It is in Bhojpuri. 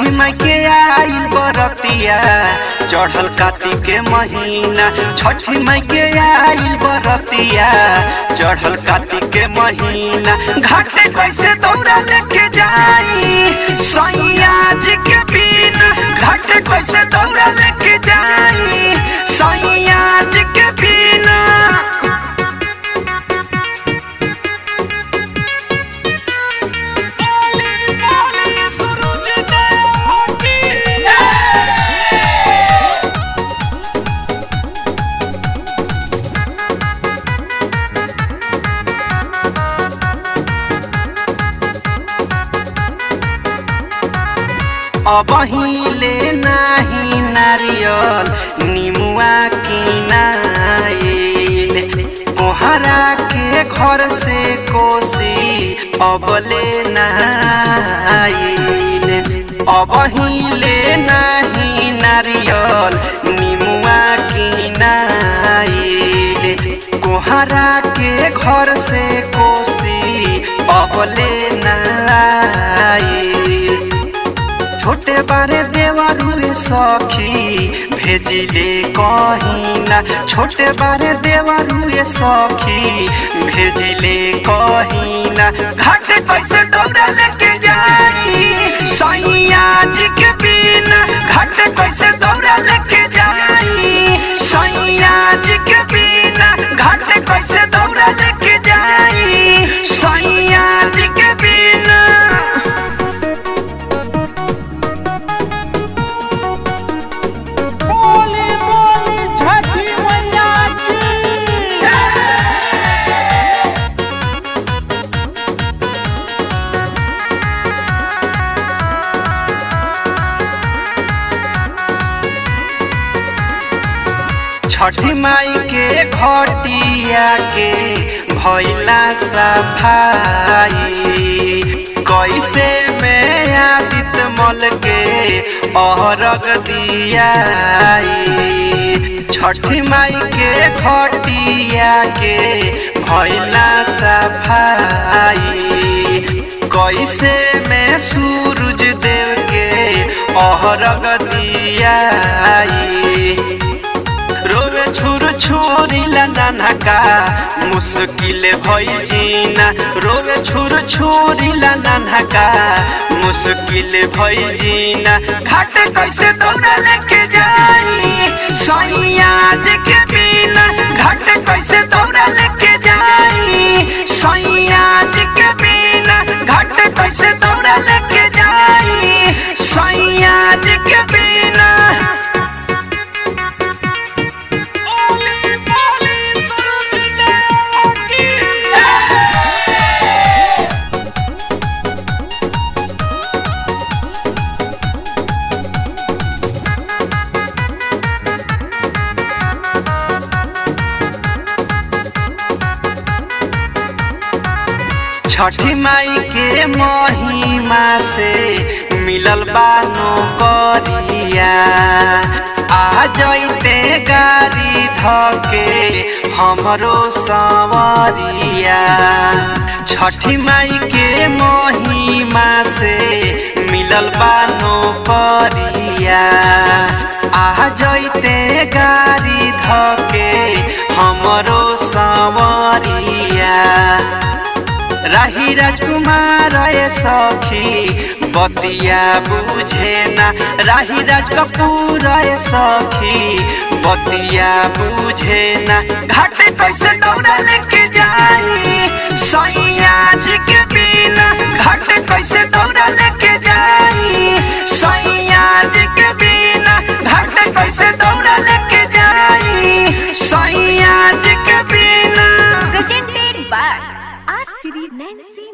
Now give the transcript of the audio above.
छठी माई के आइल बरतिया चढ़ल कार्तिक के महीना। छठी माई के आइल बरतिया चढ़ल कार्तिक के महीना। घाटे कैसे दौड़ा लेके जाई सैया जी के बिना। घाटे कैसे दौड़ा लेके जाई सैया जी के बिना। अबहिले नाही नारियल निमुआ किनाइल। कोहरा के घर से कोसी अबले नाइल। अबहिले नाही नारियल निमुआ किनाइल। कोहरा के घर से कोसी अबले नाइल। छोटे बारे देवरुए सखी भेजिले कहिना। छोटे बारे देवरुए सखी भेजिले कहिना। घाटे कैसे दौड़ा लेके जाई सैया जी के बिना। घाटे कैसे दौड़ा लेके जाई सैया जी के बिना। घाटे कैसे दौड़ा लेके जाई सैया जी के बिना। छठी माई के घटिया के भइला सफाई। कैसे में आदित्य मल के अरग दियाई। छठी माई के घटिया के भइला सफाई। कैसे में सूरज देव के अरग दियाई। रोवे छुर छुरीला नानका मुश्किल भई जीना। रोवे छुर छुरीला नानका मुश्किल भई जीना। घाटे कैसे दौड़ा लेके जाई सैया जी के बिना। घाटे कैसे दौड़ा लेके जाई सैया जी के बिना। घाटे कैसे दौड़ा लेके जाई सैया जी के बिना। छठी माई के महिमा से मिलल बानो करिया। आ जइते गाड़ी धके हमरो संवरिया। छठी माई के महिमा से मिलल बानो करिया। आ जइते गाड़ी धके हमरो संवरिया। राही राजकुमार सखी बतिया बुझे ना। राही राज कपूर सखी बतिया बुझे ना। घाटे कैसे दौड़ा लेके जाई सैया जी के बिना। घाटे कैसे दौड़ा लेके जाई सैया जी के बिना। घाटे कैसे दौड़ा लेके जाई सैया जी के बिना। Presented by R Series Nancy